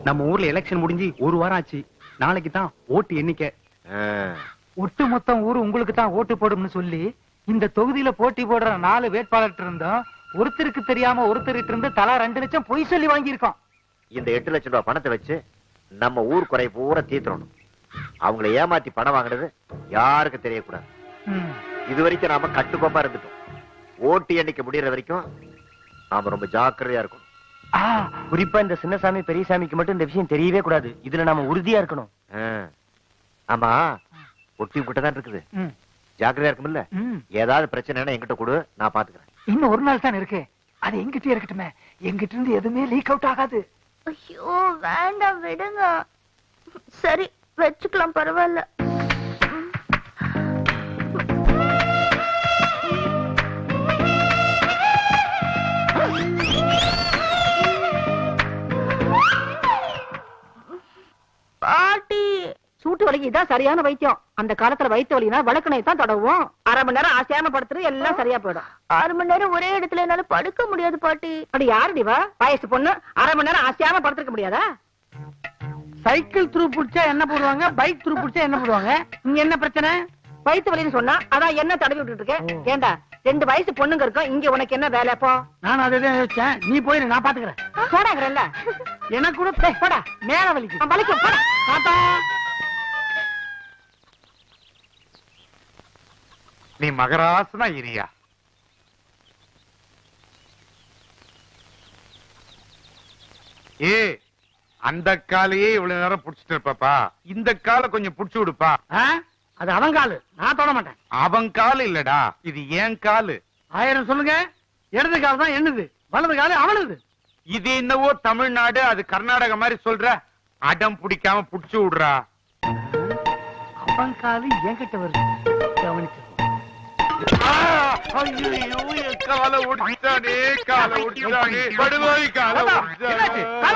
நம்ம ஊர்ல எலெக்ஷன் முடிஞ்சு ஒரு வாரம் ஆச்சு. நாளைக்கு தான் ஓட்டு எண்ணிக்கை. ஒட்டு மொத்தம் ஊரு உங்களுக்கு தான் ஓட்டு போடும்னு சொல்லி இந்த தொகுதியில போட்டி போடுற 4 வேட்பாளர் இருந்தோம். ஒருத்தருக்கு தெரியாம ஒருத்தருக்கு இருந்து தலா 2 லட்சம் பொய் சொல்லி வாங்கியிருக்கோம். இந்த 8 லட்சம் ரூபாய் பணத்தை வச்சு நம்ம ஊர் குறை பூரா தீர்த்தணும். அவங்களை ஏமாத்தி பணம் வாங்கினது யாருக்கு தெரியக்கூடாது. இது வரைக்கும் நாம கட்டுக்கோப்பா இருந்துட்டோம். ஓட்டு எண்ணிக்கை முடியற வரைக்கும் நாம ரொம்ப ஜாக்கிரதையா இருக்கும். குறிப்பா இந்த சின்னசாமி பெரியசாமிக்கு மட்டும் இந்த விஷயம் தெரியவே கூடாது. இதுல நாம உறுதியா இருக்கணும். ஆமா, ஒட்டி கிட்டதான் இருக்குது. ஜாக்கிரதையா இருக்கும்ல. ஏதாவது பிரச்சனைனா என்கிட்ட கொடு, நான் பாத்துக்கிறேன். இன்னும் ஒரு நாள் தான் இருக்கு. அது எங்கிட்டே இருக்கட்டுமே. எங்கிட்ட இருந்து எதுவுமே லீக் அவுட் ஆகாது. ஐயோ வேண்டாம், விடுங்க. சரி வச்சுக்கலாம், பரவாயில்ல. பாட்டி, சூட்டு வலிக்கு இதான் சரியான வைத்தியம். அந்த காலத்துல வயிற்று வலினா வழக்கணை தான் தடவும். 1/2 மணி நேரம் ஆசையாம படுத்துரு, எல்லாம் சரியா போயிடும். 6 மணி நேரம் ஒரே இடத்துல என்னால படுக்க முடியாது பாட்டி. அப்படி யாருடிவா வயசு பொண்ணு 1/2 மணி நேரம் ஆசையாம படுத்துக்க முடியாதா? சைக்கிள் த்ரூ புடிச்சா என்ன போடுவாங்க, பைக் த்ரூ புடிச்சா என்ன போடுவாங்க? இங்க என்ன பிரச்சனை? வயிற்று வலின்னு சொன்னா அதான் என்ன தடவி விட்டுட்டு இருக்கேன். ஏண்டா 2 வயசு பொண்ணுங்க இருக்கும், இங்க உனக்கு என்ன வேலை? போ. நான் அதான் யோசிச்சேன். நீ போயிரு, நான் பாத்துக்கிறேன். போடாங்கறல்ல எனக்கு கூட போடா, மேல வலிக்கு வலிக்கும். போடா தாத்தா. நீ மகராசனா இரியா. அந்த காலையே இவ்வளவு நேரம் புடிச்சிட்டு இருப்பாப்பா. இந்த காலை கொஞ்சம் புடிச்சு விடுப்பா. அது அவன் காலு, நான் தொட மாட்டேன். அவன் காலு இல்லடா, இது ஏன் காலு. 1000 சொல்லுங்க. இடது கால் தான் என்னது, வலது காலு அவனது. இது என்னவோ தமிழ்நாடு, அது கர்நாடக மாதிரி சொல்ற. அடம் பிடிக்காம புடிச்சு விடுறா. அவன் காலு என்கிட்ட வருது, கவனிச்சு. காலை ஒடிச்சானே, காலை ஒடிச்சானே, படுவாய் காலை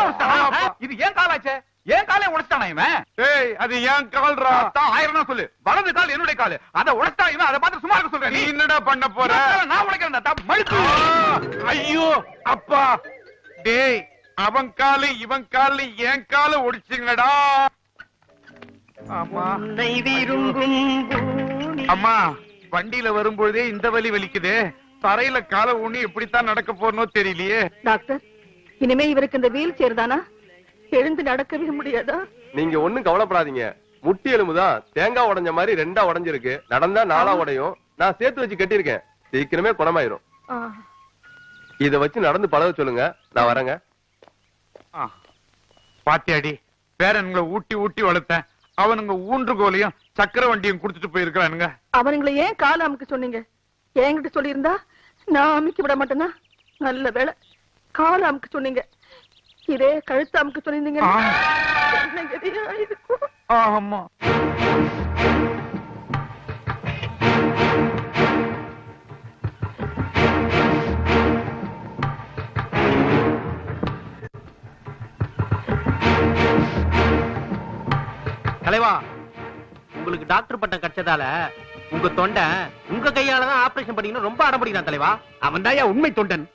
ஒடிச்சானே. இது ஏன் காலாச்சே? ஏன் காலை உடைச்சானா இவன்? ஏய், அது ஏன் கால்ரா? 1000 சொல்லு. வலது கால் என்னுடைய காலு, அத உடைச்சா இவன். அதை பார்த்து சும்மா இருக்க சொல்றேன். நீ என்னடா பண்ண போற? நான் உடைக்கிறேன். ஐயோ அப்பா. டேய், அவன் காலு இவன் காலு என் காலை ஒடிச்சிங்கடா. ஆமா அம்மா, வண்டியில வரும்பொழுதே இந்த வலி வலிக்குது. தரையில காலை ஊனி எப்படித்தான் நடக்க போறனோ தெரியலையே. டாக்டர், இனிமே இவருக்கு இந்த வீல் சேர் தானா? எழுந்து நடக்கவே முடியாதா? நீங்க ஒண்ணும் கவலைப்படாதீங்க. முட்டி எலும்புதான் தேங்காய் உடைஞ்ச மாதிரி 2ஆ உடைஞ்சிருக்கு. நடந்தா 4ஆ உடையும். நான் சேர்த்து வச்சு கட்டியிருக்கேன். சீக்கிரமே குணமாயிரும். இத வச்சு நடந்து பழக சொல்லுங்க, நான் வரேங்க. பாத்தியாடி, பேரன்களை ஊட்டி ஊட்டி வளர்த்தேன். அவனுங்க ஊன்றுகோலையும் சக்கர வண்டியும் குடுத்துட்டு போயிருக்கானுங்க. அவனுங்களை ஏன் கால அமுக்க சொன்னீங்க? என்கிட்ட சொல்லியிருந்தா நான் அமுக்கி விட மாட்டேனா? நல்ல வேலை கால அமுக்க சொன்னீங்க. இதே கழுத்து அமுக்க சொன்னீங்க. ஆமா. தலைவா, உங்களுக்கு டாக்டர் பட்டம் கிடைச்சதால உங்க தொண்டை உங்க கையாலதான் ஆபரேஷன் பண்ணீங்கன்னு ரொம்ப அடம்பிடிக்கிறான் தலைவா. அவன் தான் உண்மை தொண்டன்.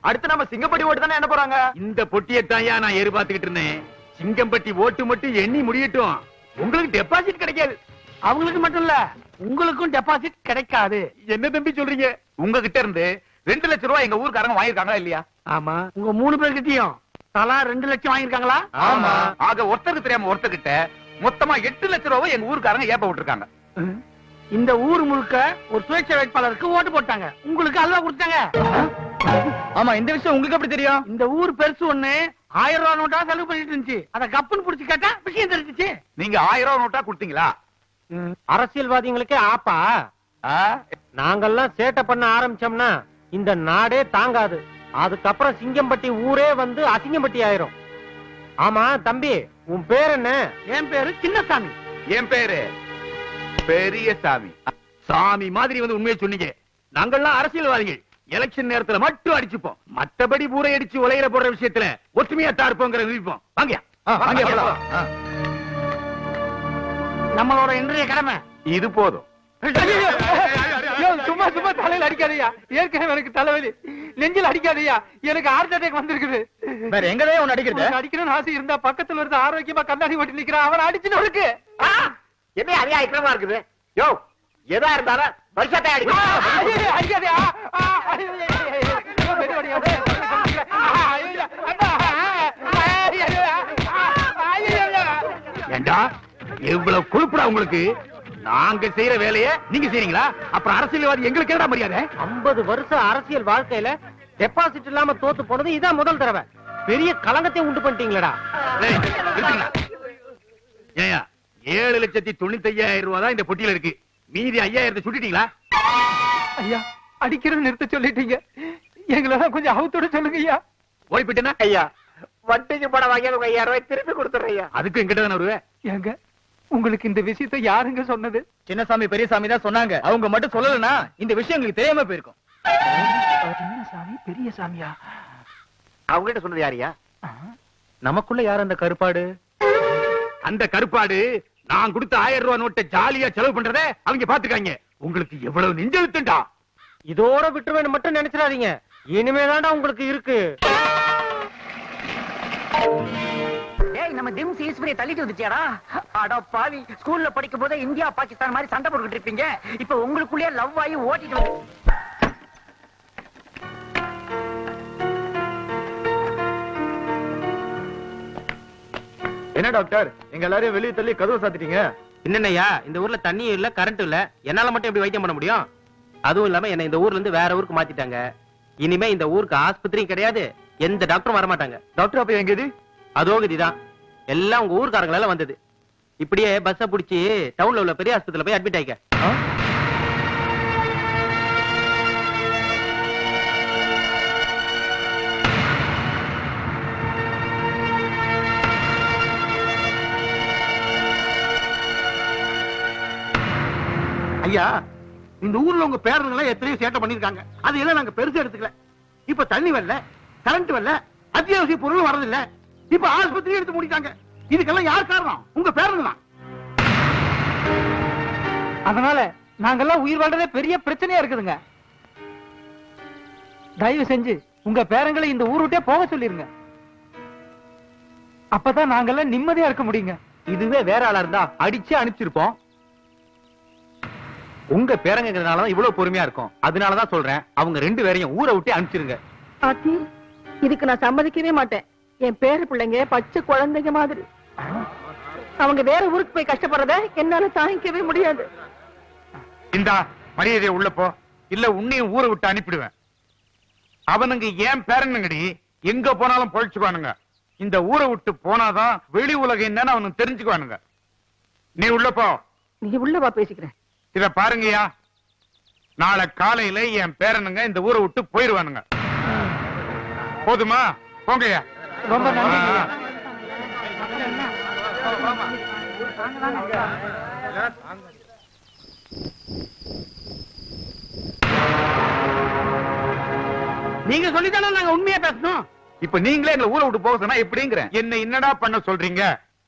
அடுத்து நம்ம சிங்கப்பட்டி ஓட்டு தானே என்ன போறாங்க? இந்த பொட்டியத்தான் நான் எதிர்பார்த்துக்கிட்டு இருந்தேன். சிங்கம்பட்டி ஓட்டு மட்டும் எண்ணி முடியட்டும். உங்களுக்கு டெபாசிட் கிடைக்காது. அவங்களுக்கு மட்டும் இல்ல, உங்களுக்கும் டெபாசிட் கிடைக்காது. என்ன தம்பி சொல்றீங்க? உங்ககிட்ட இருந்து 2 லட்சம் ரூபாய் எங்க ஊர்க்காரங்க வாங்கிருக்காங்களா இல்லையா? ஆமா. உங்க 3 பேர்கிட்டயும் தலா 2 லட்சம் வாங்கிருக்காங்களா? ஆமா. ஆக ஒருத்தருக்கு தெரியாம ஒருத்தர்கிட்ட மொத்தமா 8 லட்சம் ரூபாய் எங்க ஊர்க்காரங்க ஏப்ப விட்டுருக்காங்க. இந்த ஊர் முழுக்க ஒரு சுயேட்சை வேட்பாளருக்கு ஓட்டு போட்டாங்க. உங்களுக்கு அல்வா கொடுத்தாங்க. ஆமா, இந்த விஷயம் உங்களுக்கு எப்படி தெரியும்? இந்த ஊர் பெருசு ஒண்ணு 1000 ரூபாய் நோட்டா செலவு பண்ணிட்டு இருந்துச்சு. அத கப்புன்னு புடிச்சு கேட்டா விஷயம் தெரிஞ்சிச்சு. நீங்க 1000 ரூபாய் நோட்டா கொடுத்தீங்களா? அரசியல்வாதிகளுக்கே ஆப்பா. நாங்கெல்லாம் சேட்டை பண்ண ஆரம்பிச்சோம்னா இந்த நாடே தாங்காது. அதுக்கப்புறம் சிங்கம்பட்டி ஊரே வந்து அசிங்கம்பட்டி ஆயிரும். ஆமா தம்பி, உன் பேர் என்ன? என் பேரு சின்னசாமி. என் பேரு பெரிய சாமி சாமி மாதிரி வந்து உண்மையை சொன்னீங்க. நாங்கெல்லாம் அரசியல்வாதிகள். எலெக்ஷன் நேரத்துல மட்டும் அடிச்சுப்போம். மத்தபடி ஊரை அடிச்சு உலையில போடுற விஷயத்துல ஒற்றுமையா தான் இருப்போங்கிற நினைப்போம். வாங்க வாங்க போலாம். நம்மளோட இன்றைய கடமை இது போதும். சும்மா சும்மா தலையில அடிக்காதயா. ஏற்கனவே எனக்கு தலைவலி. நெஞ்சில் அடிக்காதயா. எனக்கு ஹார்ட் அட்டாக் வந்திருக்குது. வேற எங்கதான் உன்னை அடிக்கிறது? அடிக்கணும்னு ஆசை இருந்தா பக்கத்துல இருந்து ஆரோக்கியமா கண்ணாடி ஓட்டி நிக்கிறான். அவன் அடிச்சுன்னு இருக்கு. என்ன அதே ஐக்கியமா இருக்குது? யோ எதா இருந்தாலும் வருஷத்தை அடிக்காதயா. ஏண்டா எவ்வளவு கொழுப்புடா உங்களுக்கு? நாங்க செய்யற வேலையை நீங்க செய்றீங்களா? அப்புறம் அரசியல்வாதி எங்களுக்கு என்னடா மரியாதை? 50 வருஷம் அரசியல் வாழ்க்கையில டெபாசிட் இல்லாம தோத்து போனது இதான் முதல் தடவை. பெரிய கலங்கத்தை உண்டு பண்ணிட்டீங்களடா. ஏய், நிறுத்துங்களா? ஏய்யா, 7,95,000 ரூபாய் தான் இந்த பொட்டியில இருக்கு. மீதி 5,000 சுட்டிட்டீங்களா? ஐயா, அடிக்கிறது நிறுத்த சொல்லிட்டீங்க. எங்களெல்லாம் கொஞ்சம் அவுத்தோட சொல்லுங்க ஐயா. ஓடி போயிட்டேன்னா ஐயா வட்டிக்கு படம் வாங்கி 5,000 ரூபாய் திருப்பி கொடுத்துறேன் ஐயா. அதுக்கு எங்கிட்ட தானே வருவேன். ஏங்க, உங்களுக்கு இந்த விஷயத்தை யாருங்க சொன்னது? சின்னசாமி பெரியசாமி தான் சொன்னாங்க. அவங்க மட்டும் சொல்லலன்னா இந்த விஷயம் உங்களுக்கு தெரியாம போயிருக்கும். சின்ன சாமி பெரிய சாமியா? அவங்க கிட்ட சொன்னது யாரியா? நமக்குள்ள யார் அந்த கருப்பாடு? அந்த கருப்பாடு நான் கொடுத்த 1000 ரூபாய் நோட்டை ஜாலியா செலவு பண்றத அவங்க பாத்துக்காங்க. உங்களுக்கு எவ்வளவு நெஞ்செழுத்துண்டா. இதோட விட்டுருவேன்னு மட்டும் நினைச்சிடாதீங்க. இனிமேதான்டா உங்களுக்கு இருக்கு. ஏய், நம்ம திம்ஸ் ஈஸ்வரியை தள்ளிட்டு வந்துச்சியாடா? அட பாவி, ஸ்கூல்ல படிக்கும் போது இந்தியா பாகிஸ்தான் மாதிரி சண்டை போட்டுக்கிட்டு இருப்பீங்க. இப்ப உங்களுக்குள்ளே லவ் ஆகி ஓட்டிட்டு வந்து. என்ன டாக்டர், எங்க எல்லாரையும் வெளியே தள்ளி கதவை சாத்திட்டீங்க? என்னய்யா, இந்த ஊர்ல தண்ணியும் இல்ல கரண்ட் இல்ல. என்னால மட்டும் எப்படி வைத்தியம் பண்ண முடியும்? அதுவும் இல்லாம என்ன இந்த ஊர்ல இருந்து வேற ஊருக்கு மாத்திட்டாங்க. இனிமே இந்த ஊருக்கு ஆஸ்பத்திரியும் கிடையாது, எந்த டாக்டரும் வர மாட்டாங்க. டாக்டர் அப்ப எங்க இது? அதோ கதிதான். எல்லாம் உங்க ஊர்க்காரங்களால வந்தது. இப்படியே பஸ்ஸ புடிச்சு டவுன்ல உள்ள பெரிய ஆஸ்பத்திரியில போய் அட்மிட் ஆயிக்க. ஐயா, இந்த ஊர்ல உங்க பேரனுங்க எத்தனையோ சேட்டை பண்ணிருக்காங்க. அது எல்லாம் நாங்க பெருசா எடுத்துக்கல. இப்ப தண்ணி வரல, கரண்ட் வரல, அத்தியாவசிய பொருள் வரதில்ல. இப்ப ஆஸ்பத்திரி எடுத்து முடிட்டாங்க. இதுக்கெல்லாம் யார் காரணம்? உங்க பேரனுங்க தான். அதனால நாங்கெல்லாம் உயிர் வாழ்றதே பெரிய பிரச்சனையா இருக்குதுங்க. தயவு செஞ்சு உங்க பேரங்களை இந்த ஊர் விட்டே போக சொல்லிருங்க. அப்பதான் நாங்கெல்லாம் நிம்மதியா இருக்க முடியுங்க. இதுவே வேற ஆளா இருந்தா அடிச்சு அனுப்பிச்சிருப்போம். உங்க பேரங்கிறதுனாலதான் இவ்வளவு பொறுமையா இருக்கும். அதனாலதான் சொல்றேன், அவங்க 2 பேரையும் ஊரை விட்டு அனுப்பிச்சிருங்க. ஆத்தி, இதுக்கு நான் சம்மதிக்கவே மாட்டேன். என் பேர பிள்ளைங்க பச்சை குழந்தைங்க மாதிரி. அவங்க வேற ஊருக்கு போய் கஷ்டப்படுறத என்னால தாங்கிக்கவே முடியாது. இந்தா மரியாதையை உள்ள போ, இல்ல உன்னையும் ஊரை விட்டு அனுப்பிடுவேன். அவனுங்க ஏன் பேரனுங்கடி, எங்க போனாலும் பொழைச்சுக்குவானுங்க. இந்த ஊரை விட்டு போனாதான் வெளி உலகம் என்னன்னு அவனுக்கு தெரிஞ்சுக்குவானுங்க. நீ உள்ள போ. நீ உள்ளவா பேசிக்கிறேன். இத பாருங்கய்யா, நாளை காலையில என் பேரனுங்க இந்த ஊரை விட்டு போயிருவானுங்க. போதுமா? போங்கய்யா. ரொம்ப நன்றி. நீங்க சொல்லித்தானே நாங்க உண்மையா பேசணும். இப்ப நீங்களே எங்களை ஊரை விட்டு போக சொன்னா எப்படிங்கிற? என்ன என்னடா பண்ண சொல்றீங்க?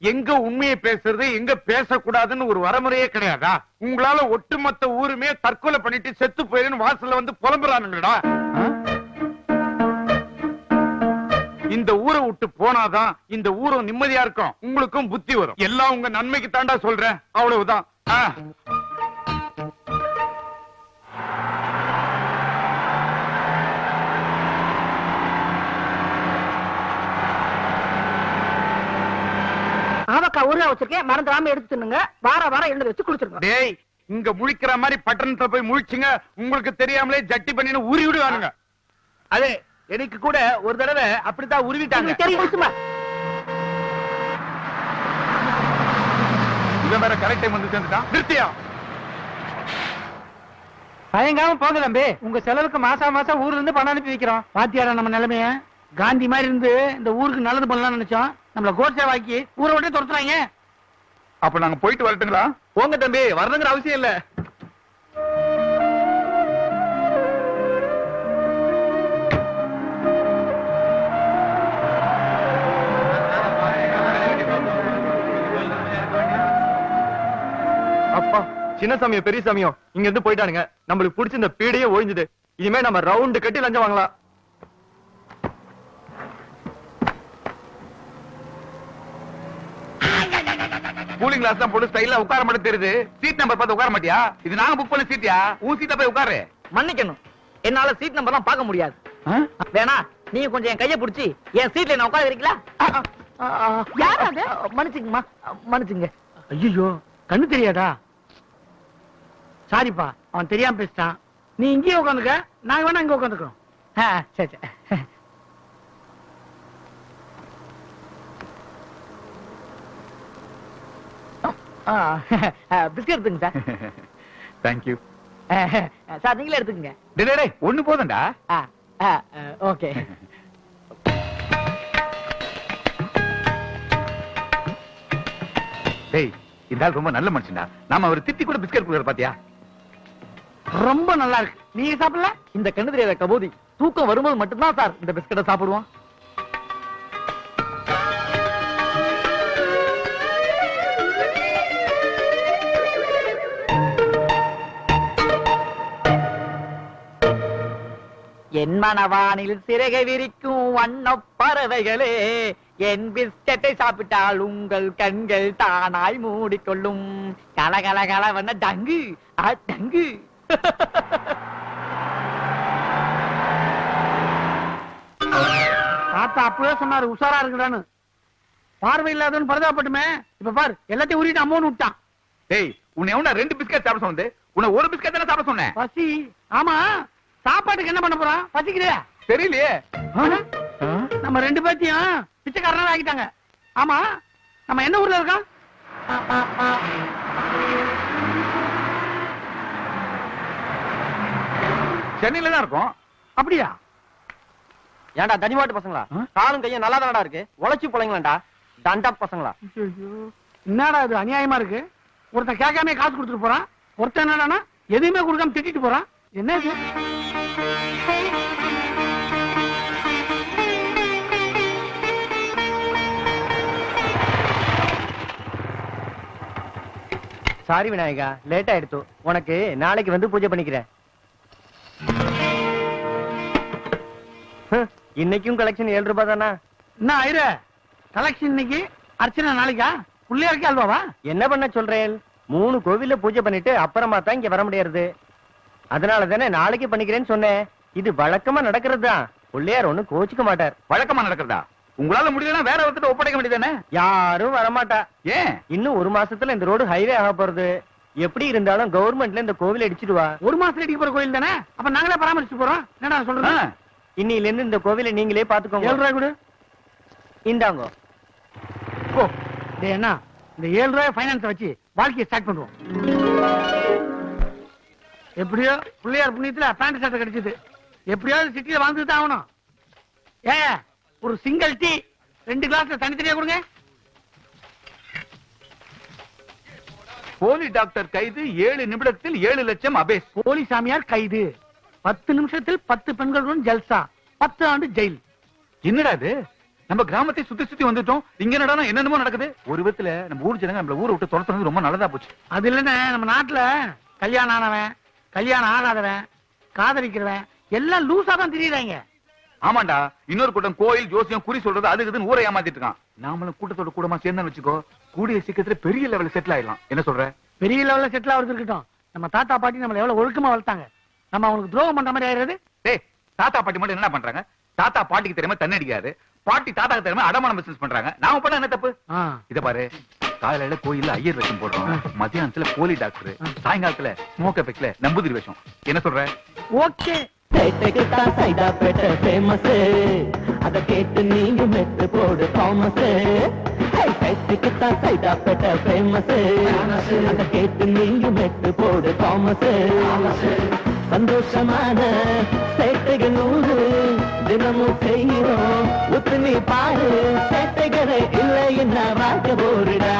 எங்க உண்மையை பேசுறது, எங்க பேசக்கூடாதுன்னு ஒரு வரமுறையே கிடையாதா? உங்களால ஒட்டுமொத்த ஊருமே தற்கொலை பண்ணிட்டு செத்து போயிருன்னு வாசல்ல வந்து புலம்புறானுங்கடா. இந்த ஊரை விட்டு போனாதான் இந்த ஊரும் நிம்மதியா இருக்கும், உங்களுக்கும் புத்தி வரும். எல்லாம் உங்க நன்மைக்கு தாண்டா சொல்றேன், அவ்வளவுதான். ஆவக்கா ஊர்ல வச்சிருக்கேன், மறந்துடாம எடுத்து தின்னுங்க. வாரம் எழுந்து வச்சு குடிச்சிருங்க. டேய், இங்க முழிக்கிற மாதிரி பட்டணத்துல போய் முழிச்சுங்க, உங்களுக்கு தெரியாமலே ஜட்டி பண்ணின்னு ஊறி விடுவானுங்க. அதே எனக்கு கூட ஒரு தடவை அப்படித்தான் உருவிட்டாங்க. தெரியும் சும்மா. இவன் வேற கரெக்ட் டைம் வந்து சேர்ந்துட்டான். நிறுத்தியா? பயங்காம போங்க தம்பி. உங்க செலவுக்கு மாசம் மாசம் ஊர்ல இருந்து பணம் அனுப்பி வைக்கிறோம். பாத்தியாரா நம்ம நிலைமைய? காந்தி மாதிரி இருந்து இந்த ஊருக்கு நல்லது பண்ணலாம்னு நினைச்சோம். நம்மள கோட்சே வாக்கி ஊரை விட்டு துரத்துறாங்க. அப்ப நாங்க போயிட்டு வரட்டுங்களா? போங்க தம்பி, வரணுங்கிற அவசியம் இல்ல. அப்பா, சின்ன சாமியும் பெரிய சாமியும் இங்க இருந்து போயிட்டானுங்க. நம்மளுக்கு பிடிச்ச இந்த பீடையே ஒழிஞ்சுது. இனிமே நம்ம ரவுண்டு கட்டி லஞ்சம் வாங்கலாம். கூலிங் கிளாஸ் தான் போட்டு ஸ்டைல்ல உட்கார மட்டும் தெரியுது. சீட் நம்பர் பார்த்து உட்கார மாட்டியா? இது நாங்க புக் பண்ண சீட்டியா? உன் சீட்டை போய் உட்காரு. மன்னிக்கணும், என்னால சீட் நம்பர்லாம் பார்க்க முடியாது. வேணா நீங்க கொஞ்சம் என் கைய பிடிச்சி என் சீட்ல என்ன உட்கார வைக்கிறீங்களா? யார் அது? மன்னிச்சுங்கம்மா, மன்னிச்சுங்க. ஐயோ, கண்ணு தெரியாதா? சாரிப்பா, அவன் தெரியாம பேசிட்டான். நீ இங்கேயே உட்காந்துக்க, நாங்க வேணா இங்க உட்காந்துக்கிறோம். சரி சரி. பிஸ்கட் எடுத்துங்க சார். தேங்க்யூ. சார் நீங்களே எடுத்துக்கங்க. டேய், ஒண்ணு போதும்டா. ஓகே. டேய், இந்த ஆள் ரொம்ப நல்ல மனுஷன்டா. நாம அவர் திட்டி கூட பிஸ்கட் கொடுக்குற பாத்தியா? ரொம்ப நல்லா இருக்கு. நீங்க சாப்பிடல? இந்த கண்ணு தெரியாத கபோதி தூக்கம் வரும்போது மட்டும்தான் சார் இந்த பிஸ்கட்டை சாப்பிடுவான். என் மனவானில் சிறகை விரிக்கும் வண்ணப் பறவைகளே, என் பிஸ்கட்டை சாப்பிட்டால் உங்கள் கண்கள் தானாய் மூடிக்கொள்ளும். கலகல கலவன டங்கு டங்கு. தாத்தா அப்பவே சொன்னாரு உஷாரா இருக்குடான்னு. பார்வை இல்லாதவன் பரிதாபப்பட்டுமே. இப்ப பாரு, எல்லாத்தையும் உரிட்டு அம்மோன்னு விட்டான். டேய், உன்னை எவனா 2 பிஸ்கட் சாப்பிட சொன்னது? உன்னை ஒரு பிஸ்கட் தானே சாப்பிட சொன்னேன். பசி. ஆமா, சாப்பாட்டுக்கு என்ன பண்ண போறான்? பசிக்குதே. தெரியலையே. நம்ம 2 பேத்தையும் பிச்சைக்காரனா ஆக்கிட்டாங்க. ஆமா, நம்ம என்ன ஊர்ல இருக்கோம்? சென்னையில தான் இருக்கோம். அப்படியா? ஏன்டா தனிமாட்டு பசங்களா? காலும் கையும் நல்லா தானடா இருக்கு. உழைச்சி பிள்ளைங்களாண்டா தண்டா பசங்களா? என்னடா இது அநியாயமா இருக்கு? ஒருத்தன் கேட்காம காசு கொடுத்துட்டு போறான், ஒருத்தன் என்னடானா எதுவுமே கொடுக்காம திட்டிட்டு போறான். என்ன இது? சாரி விநாயகா, லேட் ஆயிடுச்சு. உனக்கு நாளைக்கு வந்து பூஜை பண்ணிக்கிறேன். இன்னைக்கும் கலெக்ஷன் 7 ரூபாய் தானா? என்ன ஆயிர கலெக்ஷன் இன்னைக்கு, அர்ச்சனை நாளைக்கா? பிள்ளையாருக்கு அல்வாவா? என்ன பண்ண சொல்றேன்? 3 கோவில்ல பூஜை பண்ணிட்டு அப்புறமா தான் இங்க வர முடியாது. அதனால தானே நாளைக்கு பண்ணிக்கிறேன்னு சொன்னேன். இது வழக்கமா நடக்கிறது தான். பிள்ளையார் ஒண்ணு கோச்சுக்க மாட்டார். வழக்கமா நடக்கிறதா? உங்களால முடியலன்னா வேற ஒருத்தர் ஒப்படைக்க வேண்டியதானே? யாரும் வரமாட்டா. ஏன்? இன்னும் 1 மாசத்துல இந்த ரோடு ஹைவே ஆக போறது. எப்படி இருந்தாலும் கவர்மெண்ட்ல இந்த கோவில் அடிச்சிடுவா. 1 மாசத்துல அடிக்க போற கோயில் தானே? அப்ப நாங்களே பராமரிச்சு போறோம். என்னடா சொல்றேன்? இன்னில இருந்து இந்த கோவிலை நீங்களே பாத்துக்கோங்க. 7 ரூபாய் கொடு. இந்தாங்க. ஓ, டேய் அண்ணா, இந்த 7 ரூபாய் ஃபைனான்ஸ் வச்சு வாழ்க்கையை ஸ்டார்ட் பண்ணுவோம். எப்படியோ பிள்ளையார் புண்ணியத்துல பேண்ட் சட்டை கிடைச்சது. எப்படியாவது சிட்டியில வாழ்ந்துட்டு தான் ஆகணும். ஒரு சிங்கிள் டீ 2 கிளாஸ்ல தனித்தனியா கொடுங்க. போலி டாக்டர் கைது, 7 நிமிடத்தில் 7 லட்சம் அபேஸ். போலி சாமியார் கைது, 10 நிமிஷத்தில் 10 பெண்களுடன் ஜல்சா, 10 ஆண்டு ஜெயில். என்னடா இது? நம்ம கிராமத்தை சுத்தி சுத்தி வந்துட்டோம். இங்க என்னடா என்னென்னமோ நடக்குது. ஒரு விதத்துல நம்ம ஊர் ஜனங்க நம்மள ஊரை விட்டு துரத்துறது ரொம்ப நல்லதா போச்சு. அது இல்லன்னு நம்ம நாட்டுல கல்யாணம் ஆனவன், கல்யாணம் ஆகாதவன், காதலிக்கிறவன் எல்லாம் லூசா தான் திரியுறாங்க. ஆமாண்டா, இன்னொரு கூட்டம் கோயில் ஜோசியம் குறி சொல்றது அதுக்கு இதுன்னு ஊரை ஏமாத்திட்டு இருக்கான். நாமளும் கூட்டத்தோட கூடமா சேர்ந்து வச்சுக்கோ, கூடிய சீக்கிரத்துல பெரிய லெவல்ல செட்டில் ஆயிடலாம். என்ன சொல்ற? பெரிய லெவல்ல செட்டில் ஆகுறது இருக்கட்டும், நம்ம தாத்தா பாட்டி நம்மள எவ்வளவு ஒழுக்கமா வளர்த்தாங்க. நம்ம அவங்களுக்கு துரோகம் பண்ற மாதிரி ஆயிடுறது. டேய், தாத்தா பாட்டி மட்டும் என்ன பண்றாங்க? தாத்தா பாட்டிக்கு தெரியாம தண்ணி அடிக்காது, பாட்டி தாத்தாக்கு தெரியாம அடமான பிசினஸ் பண்றாங்க. நாம பண்ண என்ன தப்பு? இத பாரு, காலையில கோயில்ல ஐயர் வேஷம் போடுறோம், மத்தியானத்துல போலி டாக்டர், சாயங்காலத்துல ஸ்மோக் எஃபெக்ட்ல நம்பூதிரி வேஷம். என்ன சொல்ற? ஓகே. ஃபேமஸ் அத கேட்டு நீங்க மெட்டு போடு தாமஸ். ஃபேமஸ் அத கேட்டு நீங்க மெட்டு போடு தாமஸ். சந்தோஷமான சேட்டைகள் 100 தினமும் செய்கிறோம். உத்து நீ பாரு, சேட்டைகளை இல்லை என்ன வாக்க போடுடா.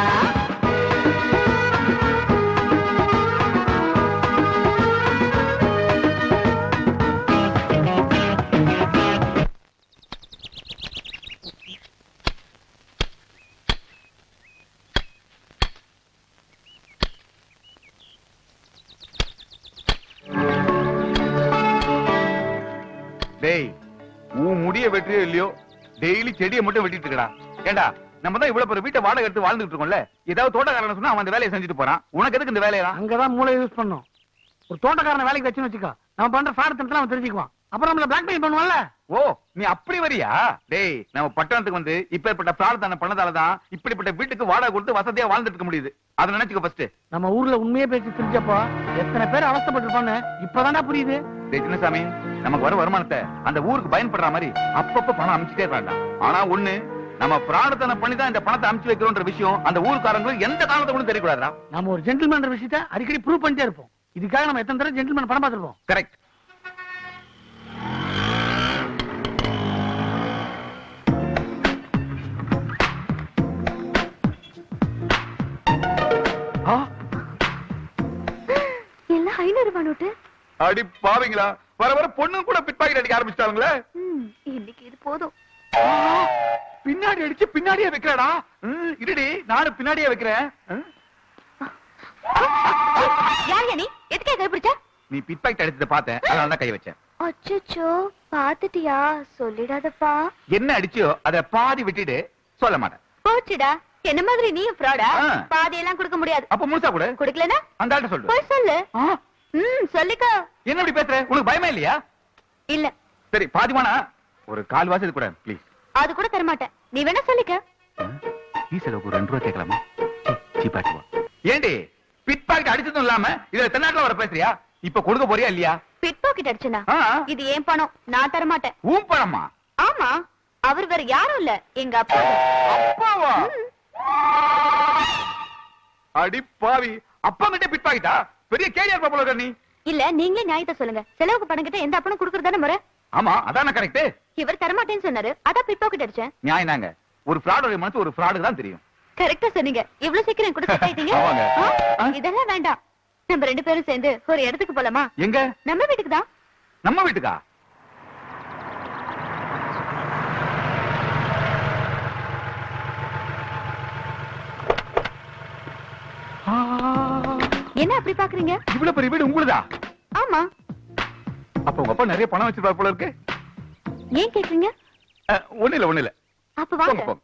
டேய் உன் முடிய வெற்றியோ இல்லையோ டெய்லி செடியை மட்டும் வெட்டிட்டு இருக்கடா. ஏண்டா நம்ம தான் இவ்வளவு பெரிய வீட்டை வாடகை எடுத்து வாழ்ந்துட்டு இருக்கோம்ல, ஏதாவது தோட்டக்காரன் சொன்னா அவன் அந்த வேலையை செஞ்சுட்டு போறான். உனக்கு எதுக்கு இந்த வேலையெல்லாம்? அங்கதான் மூளை யூஸ் பண்ணும். ஒரு தோட்டக்காரன வேலைக்கு வச்சுன்னு வச்சுக்கோ, நம்ம பண்ற ஃப்ராட் அவன் தெரிஞ்சுக்குவான். அப்புறம் நம்மள பிளாக்மெயில் பண்ணுவான்ல. ஓ நீ அப்படி வரியா? டேய் நம்ம பட்டணத்துக்கு வந்து இப்பேற்பட்ட பிரார்த்தனை பண்ணதாலதான் இப்படிப்பட்ட வீட்டுக்கு வாடகை கொடுத்து வசதியா வாழ்ந்துட்டு இருக்க முடியுது. அதை நினைச்சுக்க ஃபர்ஸ்ட். நம்ம ஊர்ல உண்மையே பேசி தெரிஞ்சப்போ எத்தனை பேர் அவஸ்தைப்பட்டிருப்பான்னு இப்பதான்டா புரியுது. டேய் சின்னசாமி, நமக்கு வர வருமானத்தை அந்த ஊருக்கு பயன்படுற மாதிரி அப்பப்ப பணம் அனுப்பிச்சிட்டே இருக்காண்டா. ஆனா ஒண்ணு, நம்ம பிரார்த்தனை பண்ணி தான் இந்த பணத்தை அனுப்பிச்சு வைக்கிறோன்ற விஷயம் அந்த ஊருக்காரங்களுக்கு எந்த காலத்தை கூட தெரியக்கூடாதா. நம்ம ஒரு ஜென்டில்மேன் விஷயத்தை அடிக்கடி ப்ரூவ் பண்ணிட்டே இருப்போம். இதுக்காக நம்ம எத்தனை தடவை ஜென்டில்மேன் படம் பார்த்திருப்போம். கரெக்ட். எல்லாம் 500 ரூபாய் நோட்டு. அடி பாவீங்களா, வர வர பொண்ணு கூட பிட் பாக்கெட் அடிக்க ஆரம்பிச்சிட்டாங்களே. இன்னைக்கு இது போதும். பின்னாடி அடிச்சு பின்னாடியே வைக்கிறடா. இருடி நானும் பின்னாடியே வைக்கிறேன். யார் நீ? எதுக்கே கை பிடிச்ச? நீ பிட் பாக்கெட் அடிச்சத பார்த்தேன், அதனால தான் கை வச்சேன். அச்சச்சோ, பாத்துட்டியா? சொல்லிடாதப்பா. என்ன அடிச்சியோ அத பாதி விட்டுடு, சொல்ல மாட்டேன். போச்சுடா, என்ன மாதிரி நீயும் ஃப்ராடா? ஆ. பாதி எல்லாம் கொடுக்க முடியாது. அப்ப முழுசா கூட குடுக்கலனா அந்த ஆள்கிட்ட சொல்லு. போய் சொல்லு. சொல்லிக்கோ. என்ன இப்படி பேசுற? உனக்கு பயமே இல்லையா? இல்ல. சரி பாதிமானா ஒரு கால் வாசி கூட ப்ளீஸ். அது கூட தர மாட்டேன். நீ வேணா சொல்லிக்க. ஈசலுக்கு 2 ரூபாய் கேட்கலாமா? சீப்பாட்டு வா. ஏண்டி பிட் பாக்கெட் அடிச்சதும் இல்லாம இதுல தென்னாட்டுல வர பேசுறியா? இப்ப கொடுக்க போறியா இல்லையா? பிட் பாக்கெட் அடிச்சனா? ஆ. இது ஏன் பணம், நான் தர மாட்டேன். ஊம் பணமா? ஆமா, அவர் வேற யாரும் இல்ல, எங்க அப்பா. அப்பாவா? அடி பாவி, அப்பா கிட்ட பிட் பாக்கெட்டா? பெரிய கேடியார் பாப்பல நீ. இல்ல, நீங்களே நியாயத்தை சொல்லுங்க. செலவுக்கு பணம் கிட்ட எந்த அப்பனும் குடுக்கறதானே முறை. ஆமா அதான கரெக்ட். இவர் தர மாட்டேன்னு சொன்னாரு, அதான் பிட் பாக்கெட் அடிச்சேன். நியாயம் தாங்க. ஒரு ஃப்ராடோட மனசு ஒரு ஃப்ராடுக்கு தான் தெரியும். கரெக்டா சொன்னீங்க. இவ்வளவு சீக்கிரம் கூட செட் ஆயிட்டீங்க. ஆமாங்க. ஆ? இதெல்லாம் வேண்டாம். நம்ம 2 பேரும் சேர்ந்து ஒரு இடத்துக்கு போலாமா? எங்க? நம்ம வீட்டுக்கு தான். நம்ம வீட்டுக்கா? என்ன அப்படி பாக்குறீங்க? இவ்வளவு பெரிய வீடு உங்களுதா? ஆமா. அப்ப உங்க அப்பா நிறைய பணம் வச்சிருப்பாரு போல இருக்கு. ஏன் கேக்குறீங்க? ஒண்ணு இல்ல. அப்ப வாங்க. போங்க.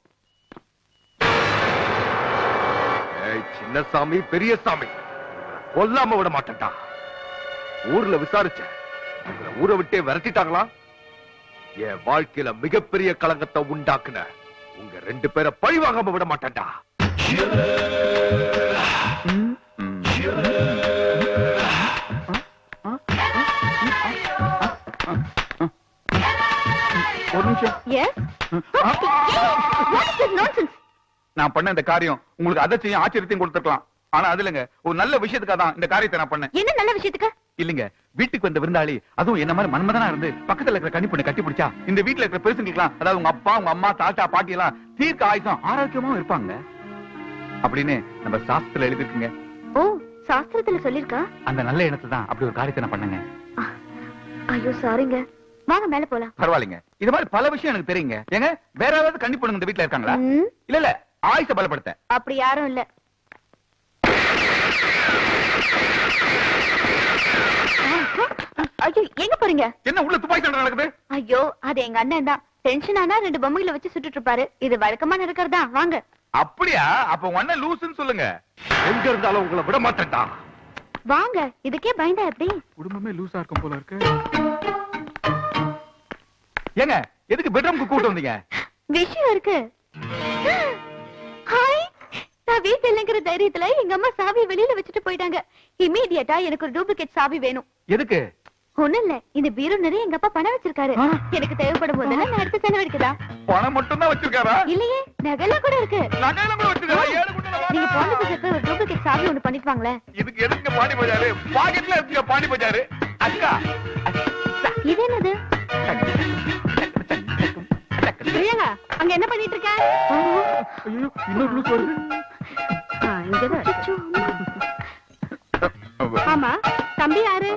ஏய் சின்ன சாமி பெரிய சாமி, கொல்லாம விட மாட்டேன்டா. ஊர்ல விசாரிச்சேன், ஊரை விட்டே விரட்டிட்டாங்களா? என் வாழ்க்கையில மிகப்பெரிய களங்கத்தை உண்டாக்குன உங்க 2 பேரை பழி வாங்காம விட மாட்டேன்டா. ஒரு நிமிஷம். Yes? What is this nonsense? நான் பண்ண இந்த காரியம் உங்களுக்கு அதிர்ச்சியும் ஆச்சரியத்தையும் கொடுத்துருக்கலாம். ஆனா அது இல்லங்க, ஒரு நல்ல விஷயத்துக்காக தான் இந்த காரியத்தை நான் பண்ணேன். என்ன நல்ல விஷயத்துக்கு? இல்லங்க, வீட்டுக்கு வந்த விருந்தாளி அதுவும் என்ன மாதிரி மன்மதனா இருந்து பக்கத்துல இருக்கிற கன்னி பொண்ணு கட்டி பிடிச்சா இந்த வீட்டுல இருக்கிற பெருசுங்களுக்குலாம், அதாவது உங்க அப்பா உங்க அம்மா தாத்தா பாட்டி எல்லாம் தீர்க்க ஆயுசம் ஆரோக்கியமாவும் இருப்பாங்க அப்படின்னு நம்ம சாஸ்திரத்துல எழுதிருக்குங்க. ஓ, சாஸ்திரத்துல சொல்லிருக்கா? அந்த நல்ல எண்ணத்துல தான் அப்படி ஒரு காரியத்தை நான் பண்ணேங்க. ஐயோ சாரிங்க. வாங்க மேல போலாம். பரவாயில்லைங்க, இது மாதிரி பல விஷயம் எனக்கு தெரியுங்க. ஏங்க வேற ஏதாவது கன்னி பொண்ணுங்க இந்த வீட்டுல இருக்காங்களா? ம், இல்ல ஆயுச பலப்படுத்த. அப்படி யாரும் இல்ல. ஐயோ, எங்க போறீங்க? என்ன உள்ள துப்பாக்கி சண்டை நடக்குது? ஐயோ, அது எங்க அண்ணன் தான். டென்ஷன் ஆனா 2 பொம்மைகளை வச்சு சுட்டுட்டு இருப்பாரு. இது வழக்கமா நடக்கிறதா. வாங்க. அப்படியா? அப்ப உங்க அண்ணன் லூசுன்னு சொல்லுங்க. எங்க இருந்தாலும் உங்களை விட மாட்டேன்டா. வாங்க. இதுக்கே பயந்தா எப்படி? குடும்பமே லூசா இருக்கும் போல இருக்கு. ஏங்க எதுக்கு பெட்ரூம்க்கு கூட்டு வந்தீங்க? விஷயம் இருக்கு. ஹாய், நான் வீட்டுல இல்லங்கிற தைரியத்துல எங்க அம்மா சாவியை வெளியில வச்சுட்டு போயிட்டாங்க. இம்மீடியட்டா எனக்கு ஒரு டூப்ளிகேட் சாவி வேணும். எதுக்கு? ஒண்ணும் இல்ல, இந்த பீரோ நிறைய எங்க அப்பா பணம் வச்சிருக்காரு. எனக்கு தேவைப்படும் போதெல்லாம் நான் எடுத்து செலவழிக்கதா? பணம் மட்டும் தான் வச்சிருக்காரா? இல்லையே, நகைலாம் கூட இருக்கு. நகையெல்லாம் கூட வச்சிருக்காரா? ஏழு குண்டல வாடா. நீங்க பாண்டி பஜார்ல ஒரு டூப்ளிகேட் சாவி ஒண்ணு பண்ணிட்டு வாங்களேன். இதுக்கு எதுக்கு பாண்டி பஜாரு? பாக்கெட்ல இருக்கு பாண்டி பஜாரு. அக்கா இது என்னது? பிரியங்கா, அங்க என்ன பண்ணிட்டு இருக்க? ஐயோ, இன்னொரு லூஸ் வருது. ஆமா, தம்பி யாரு?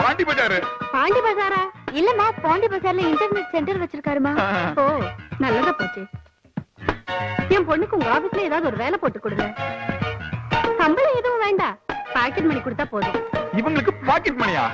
பாண்டி பஜாரு. பாண்டி பஜாரா? இல்லம்மா, பாண்டி பஜார்ல இன்டர்நெட் சென்டர் வச்சிருக்காருமா. ஓ, நல்லதா போச்சு. என் பொண்ணுக்கு உங்க ஆபீஸ்ல ஏதாவது ஒரு வேலை போட்டு கொடுங்க. சம்பளம் எதுவும் வேண்டாம், பாக்கெட் மணி கொடுத்தா போதும். இவங்களுக்கு பாக்கெட் மணியா?